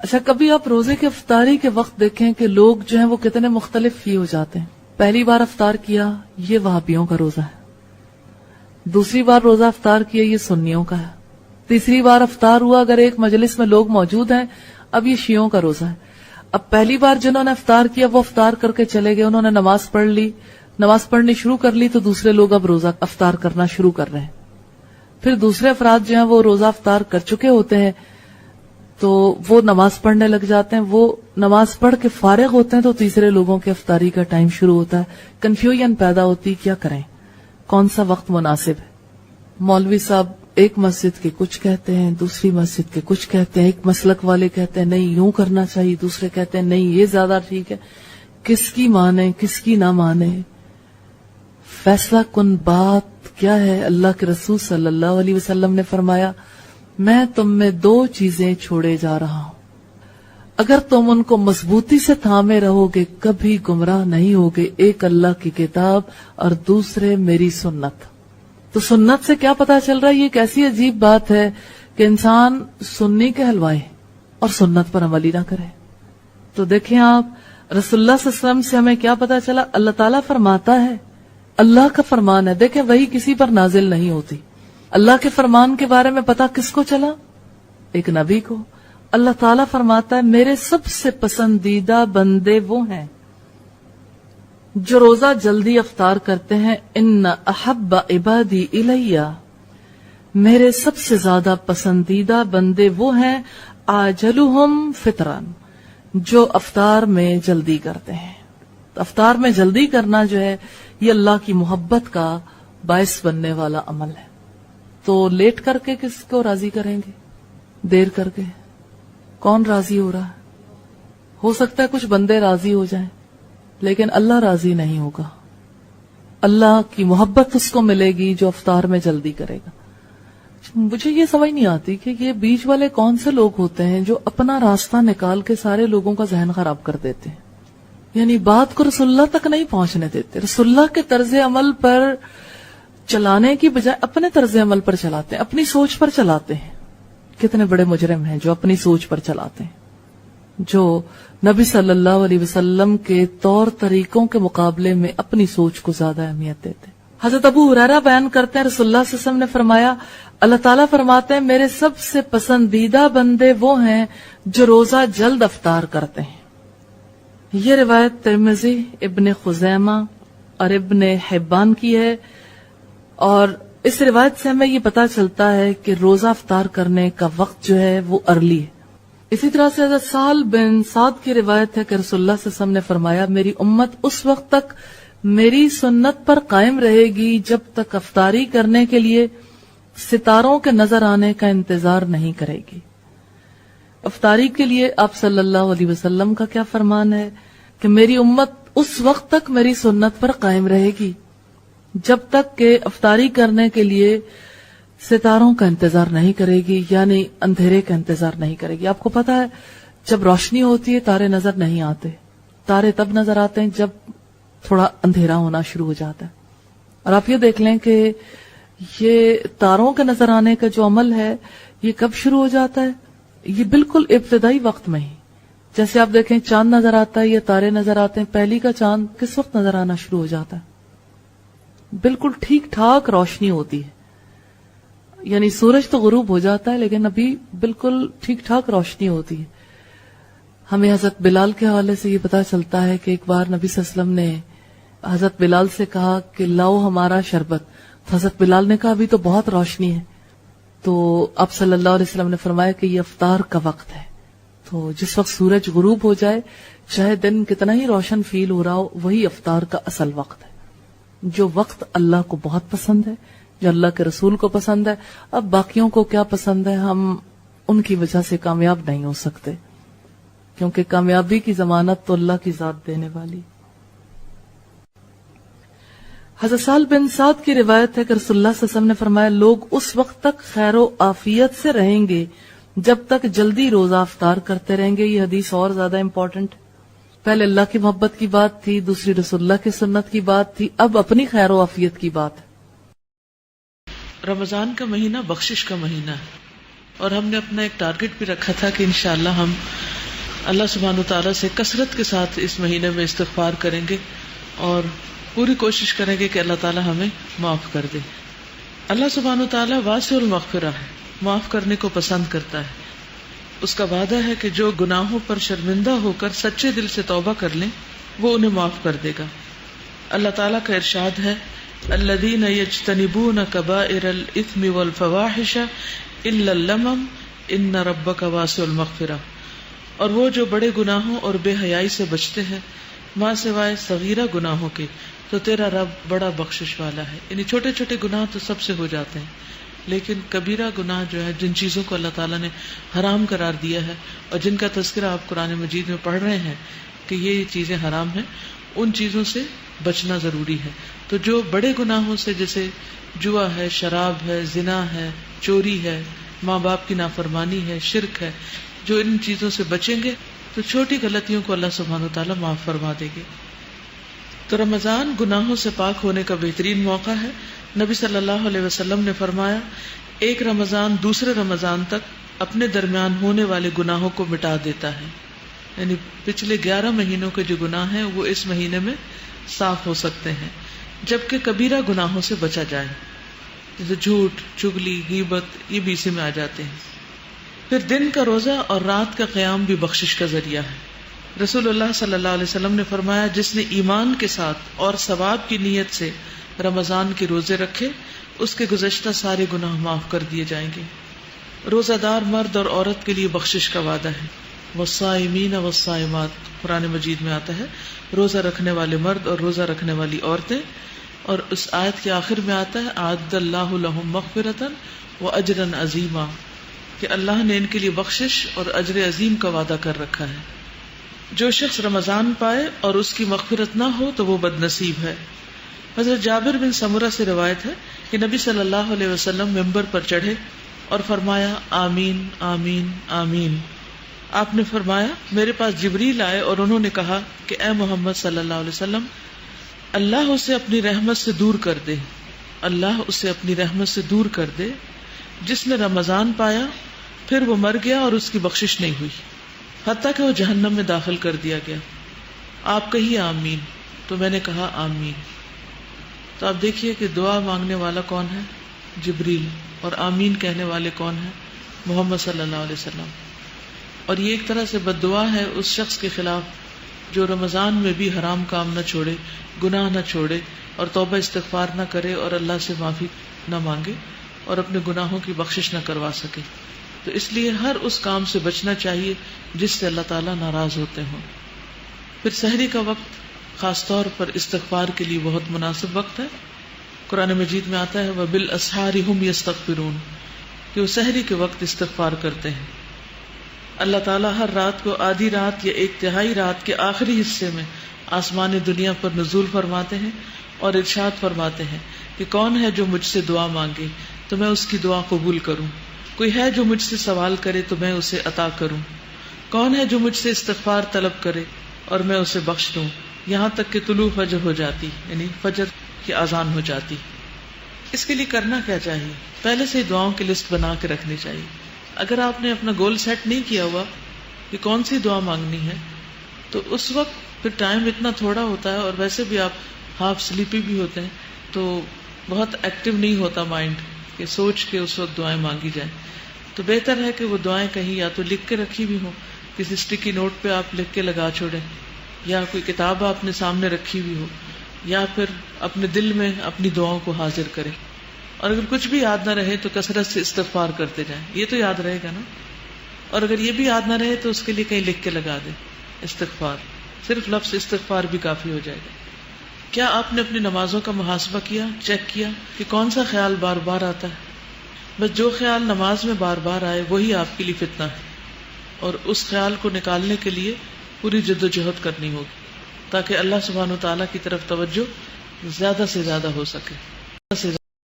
اچھا، کبھی آپ روزے کی افطاری کے وقت دیکھیں کہ لوگ جو ہیں وہ کتنے مختلف ہی ہو جاتے ہیں. پہلی بار افطار کیا یہ وہابیوں کا روزہ ہے، دوسری بار روزہ افطار کیا یہ سنیوں کا ہے، تیسری بار افطار ہوا اگر ایک مجلس میں لوگ موجود ہیں اب یہ شیعوں کا روزہ ہے. اب پہلی بار جنہوں نے افطار کیا وہ افطار کر کے چلے گئے، انہوں نے نماز پڑھ لی، نماز پڑھنی شروع کر لی، تو دوسرے لوگ اب روزہ افطار کرنا شروع کر رہے ہیں. پھر دوسرے افراد جو ہیں وہ روزہ افطار کر چکے ہوتے ہیں تو وہ نماز پڑھنے لگ جاتے ہیں، وہ نماز پڑھ کے فارغ ہوتے ہیں تو تیسرے لوگوں کے افطاری کا ٹائم شروع ہوتا ہے. کنفیوژن پیدا ہوتی، کیا کریں، کون سا وقت مناسب ہے. مولوی صاحب ایک مسجد کے کچھ کہتے ہیں، دوسری مسجد کے کچھ کہتے ہیں، ایک مسلک والے کہتے ہیں نہیں یوں کرنا چاہیے، دوسرے کہتے ہیں نہیں یہ زیادہ ٹھیک ہے. کس کی مانے کس کی نہ مانے، فیصلہ کن بات کیا ہے. اللہ کے رسول صلی اللہ علیہ وسلم نے فرمایا میں تم میں دو چیزیں چھوڑے جا رہا ہوں، اگر تم ان کو مضبوطی سے تھامے رہو گے کبھی گمراہ نہیں ہوگے، ایک اللہ کی کتاب اور دوسرے میری سنت. تو سنت سے کیا پتا چل رہا ہے؟ یہ ایک ایسی عجیب بات ہے کہ انسان سنی کہلوائے اور سنت پر عمل ہی نہ کرے. تو دیکھیں آپ رسول اللہ صلی اللہ علیہ وسلم سے ہمیں کیا پتا چلا؟ اللہ تعالیٰ فرماتا ہے، اللہ کا فرمان ہے. دیکھیں وہی کسی پر نازل نہیں ہوتی. اللہ کے فرمان کے بارے میں پتا کس کو چلا؟ ایک نبی کو. اللہ تعالیٰ فرماتا ہے میرے سب سے پسندیدہ بندے وہ ہیں جو روزہ جلدی افطار کرتے ہیں. ان احب عبادی الیہ، میرے سب سے زیادہ پسندیدہ بندے وہ ہیں عاجلہم فطرا، جو افطار میں جلدی کرتے ہیں. افطار میں جلدی کرنا جو ہے یہ اللہ کی محبت کا باعث بننے والا عمل ہے. تو لیٹ کر کے کس کو راضی کریں گے؟ دیر کر کے کون راضی ہو رہا ہے؟ ہو سکتا ہے کچھ بندے راضی ہو جائیں لیکن اللہ راضی نہیں ہوگا. اللہ کی محبت اس کو ملے گی جو افطار میں جلدی کرے گا. مجھے یہ سمجھ نہیں آتی کہ یہ بیچ والے کون سے لوگ ہوتے ہیں جو اپنا راستہ نکال کے سارے لوگوں کا ذہن خراب کر دیتے ہیں. یعنی بات کو رسول اللہ تک نہیں پہنچنے دیتے، رسول اللہ کے طرز عمل پر چلانے کی بجائے اپنے طرز عمل پر چلاتے ہیں، اپنی سوچ پر چلاتے ہیں. کتنے بڑے مجرم ہیں جو اپنی سوچ پر چلاتے ہیں، جو نبی صلی اللہ علیہ وسلم کے طور طریقوں کے مقابلے میں اپنی سوچ کو زیادہ اہمیت دیتے. حضرت ابو ہریرہ بیان کرتے ہیں رسول اللہ صلی اللہ علیہ وسلم نے فرمایا اللہ تعالیٰ فرماتے ہیں میرے سب سے پسندیدہ بندے وہ ہیں جو روزہ جلد افطار کرتے ہیں. یہ روایت ترمذی، ابن خزیمہ اور ابن حبان کی ہے، اور اس روایت سے ہمیں یہ پتا چلتا ہے کہ روزہ افطار کرنے کا وقت جو ہے وہ ارلی ہے. اسی طرح سے حضرت سہل بن سعد کی روایت ہے کہ رسول اللہ صلی اللہ علیہ وسلم نے فرمایا میری امت اس وقت تک میری سنت پر قائم رہے گی جب تک افطاری کرنے کے لیے ستاروں کے نظر آنے کا انتظار نہیں کرے گی. افطاری کے لیے آپ صلی اللہ علیہ وسلم کا کیا فرمان ہے کہ میری امت اس وقت تک میری سنت پر قائم رہے گی جب تک کہ افطاری کرنے کے لیے ستاروں کا انتظار نہیں کرے گی، یعنی اندھیرے کا انتظار نہیں کرے گی. آپ کو پتا ہے جب روشنی ہوتی ہے تارے نظر نہیں آتے، تارے تب نظر آتے ہیں جب تھوڑا اندھیرا ہونا شروع ہو جاتا ہے. اور آپ یہ دیکھ لیں کہ یہ تاروں کے نظر آنے کا جو عمل ہے یہ کب شروع ہو جاتا ہے؟ یہ بالکل ابتدائی وقت میں ہی. جیسے آپ دیکھیں چاند نظر آتا ہے یا تارے نظر آتے ہیں، پہلی کا چاند کس وقت نظر آنا شروع ہو جاتا ہے؟ بالکل ٹھیک ٹھاک روشنی ہوتی ہے، یعنی سورج تو غروب ہو جاتا ہے لیکن ابھی بالکل ٹھیک ٹھاک روشنی ہوتی ہے. ہمیں حضرت بلال کے حوالے سے یہ پتا چلتا ہے کہ ایک بار نبی صلی اللہ علیہ وسلم نے حضرت بلال سے کہا کہ لاؤ ہمارا شربت. حضرت بلال نے کہا ابھی تو بہت روشنی ہے. تو آپ صلی اللہ علیہ وسلم نے فرمایا کہ یہ افطار کا وقت ہے. تو جس وقت سورج غروب ہو جائے چاہے دن کتنا ہی روشن فیل ہو رہا ہو، وہی افطار کا اصل وقت ہے، جو وقت اللہ کو بہت پسند ہے، جو اللہ کے رسول کو پسند ہے. اب باقیوں کو کیا پسند ہے ہم ان کی وجہ سے کامیاب نہیں ہو سکتے، کیونکہ کامیابی کی ضمانت تو اللہ کی ذات دینے والی. حضرت سہل بن سعد کی روایت ہے کہ رسول اللہ صلی اللہ علیہ وسلم نے فرمایا لوگ اس وقت تک خیر و عافیت سے رہیں گے جب تک جلدی روزہ افطار کرتے رہیں گے. یہ حدیث اور زیادہ امپورٹنٹ. پہلے اللہ کی محبت کی بات تھی، دوسری رسول اللہ کی سنت کی بات تھی، اب اپنی خیر و عافیت کی بات ہے. رمضان کا مہینہ بخشش کا مہینہ ہے، اور ہم نے اپنا ایک ٹارگٹ بھی رکھا تھا کہ انشاءاللہ ہم اللہ سبحانہ وتعالیٰ سے کثرت کے ساتھ اس مہینے میں استغفار کریں گے اور پوری کوشش کریں گے کہ اللہ تعالیٰ ہمیں معاف کر دے. اللہ سبحانہ وتعالیٰ واسع المغفرہ ہے، معاف کرنے کو پسند کرتا ہے. اس کا وعدہ ہے کہ جو گناہوں پر شرمندہ ہو کر سچے دل سے توبہ کر لیں وہ انہیں معاف کر دے گا. اللہ تعالیٰ کا ارشاد ہے الذین یجتنبون کبائر الاثم والفواحش الا اللمم ان ربک واسع المغفرہ، اور وہ جو بڑے گناہوں اور بے حیائی سے بچتے ہیں ماں سوائے صغیرہ گناہوں کے تو تیرا رب بڑا بخشش والا ہے. یعنی چھوٹے چھوٹے گناہ تو سب سے ہو جاتے ہیں، لیکن کبیرہ گناہ جو ہے، جن چیزوں کو اللہ تعالیٰ نے حرام قرار دیا ہے اور جن کا تذکرہ آپ قرآن مجید میں پڑھ رہے ہیں کہ یہ چیزیں حرام ہیں، ان چیزوں سے بچنا ضروری ہے. تو جو بڑے گناہوں سے جیسے جوا ہے، شراب ہے، زنا ہے، چوری ہے، ماں باپ کی نافرمانی ہے، شرک ہے، جو ان چیزوں سے بچیں گے تو چھوٹی غلطیوں کو اللہ سبحانہ وتعالیٰ معاف فرما دے گے. تو رمضان گناہوں سے پاک ہونے کا بہترین موقع ہے. نبی صلی اللہ علیہ وسلم نے فرمایا ایک رمضان دوسرے رمضان تک اپنے درمیان ہونے والے گناہوں کو مٹا دیتا ہے. یعنی پچھلے 11 مہینوں کے جو گناہ ہیں وہ اس مہینے میں صاف ہو سکتے ہیں، جبکہ کبیرہ گناہوں سے بچا جائے جیسے جھوٹ، چغلی، غیبت، یہ بھی اسی میں آ جاتے ہیں. پھر دن کا روزہ اور رات کا قیام بھی بخشش کا ذریعہ ہے. رسول اللہ صلی اللہ علیہ وسلم نے فرمایا جس نے ایمان کے ساتھ اور ثواب کی نیت سے رمضان کے روزے رکھے اس کے گزشتہ سارے گناہ معاف کر دیے جائیں گے. روزہ دار مرد اور عورت کے لیے بخشش کا وعدہ ہے. والصائمین والصائمات قرآن مجید میں آتا ہے روزہ رکھنے والے مرد اور روزہ رکھنے والی عورتیں، اور اس آیت کے آخر میں آتا ہے اعد اللہ لہم مغفرۃ واجرا عظیما، کہ اللہ نے ان کے لیے بخشش اور اجر عظیم کا وعدہ کر رکھا ہے. جو شخص رمضان پائے اور اس کی مغفرت نہ ہو تو وہ بد نصیب ہے. حضرت جابر بن سمرہ سے روایت ہے کہ نبی صلی اللہ علیہ وسلم ممبر پر چڑھے اور فرمایا آمین آمین آمین. آپ نے فرمایا میرے پاس جبریل آئے اور انہوں نے کہا کہ اے محمد صلی اللہ علیہ وسلم اللہ اسے اپنی رحمت سے دور کر دے، اللہ اسے اپنی رحمت سے دور کر دے جس نے رمضان پایا پھر وہ مر گیا اور اس کی بخشش نہیں ہوئی، حتیٰ کہ وہ جہنم میں داخل کر دیا گیا. آپ کہیے آمین. تو میں نے کہا آمین. تو آپ دیکھیے کہ دعا مانگنے والا کون ہے؟ جبریل. اور آمین کہنے والے کون ہیں؟ محمد صلی اللہ علیہ وسلم. اور یہ ایک طرح سے بد دعا ہے اس شخص کے خلاف جو رمضان میں بھی حرام کام نہ چھوڑے، گناہ نہ چھوڑے اور توبہ استغفار نہ کرے اور اللہ سے معافی نہ مانگے اور اپنے گناہوں کی بخشش نہ کروا سکے. تو اس لیے ہر اس کام سے بچنا چاہیے جس سے اللہ تعالیٰ ناراض ہوتے ہوں. پھر سحری کا وقت خاص طور پر استغفار کے لیے بہت مناسب وقت ہے. قرآن مجید میں آتا ہے وَبِالْأَسْحَارِ هُمْ يَسْتَغْفِرُونَ، کہ وہ سحری کے وقت استغفار کرتے ہیں. اللہ تعالیٰ ہر رات کو آدھی رات یا ایک تہائی رات کے آخری حصے میں آسمان دنیا پر نزول فرماتے ہیں اور ارشاد فرماتے ہیں کہ کون ہے جو مجھ سے دعا مانگے تو میں اس کی دعا قبول کروں، کوئی ہے جو مجھ سے سوال کرے تو میں اسے عطا کروں، کون ہے جو مجھ سے استغفار طلب کرے اور میں اسے بخش دوں، یہاں تک کہ طلوع فجر ہو جاتی، یعنی فجر کی اذان ہو جاتی. اس کے لیے کرنا کیا چاہیے؟ پہلے سے دعاؤں کی لسٹ بنا کے رکھنی چاہیے. اگر آپ نے اپنا گول سیٹ نہیں کیا ہوا کہ کون سی دعا مانگنی ہے تو اس وقت پھر ٹائم اتنا تھوڑا ہوتا ہے اور ویسے بھی آپ ہاف سلیپی بھی ہوتے ہیں تو بہت ایکٹیو نہیں ہوتا مائنڈ کہ سوچ کے اس وقت دعائیں مانگی جائیں. تو بہتر ہے کہ وہ دعائیں کہیں یا تو لکھ کے رکھی بھی ہوں، کسی اسٹیکی نوٹ پہ آپ لکھ کے لگا چھوڑیں، یا کوئی کتاب آپ نے سامنے رکھی ہوئی ہو، یا پھر اپنے دل میں اپنی دعاؤں کو حاضر کریں. اور اگر کچھ بھی یاد نہ رہے تو کثرت سے استغفار کرتے جائیں، یہ تو یاد رہے گا نا. اور اگر یہ بھی یاد نہ رہے تو اس کے لیے کہیں لکھ کے لگا دیں استغفار، صرف لفظ استغفار بھی کافی ہو جائے گا. کیا آپ نے اپنی نمازوں کا محاسبہ کیا، چیک کیا کہ کون سا خیال بار بار آتا ہے؟ بس جو خیال نماز میں بار بار آئے وہی آپ کے لیے فتنہ ہے، اور اس خیال کو نکالنے کے لیے پوری جد و جہد کرنی ہوگی تاکہ اللہ سبحانہ و تعالیٰ کی طرف توجہ زیادہ سے زیادہ ہو سکے.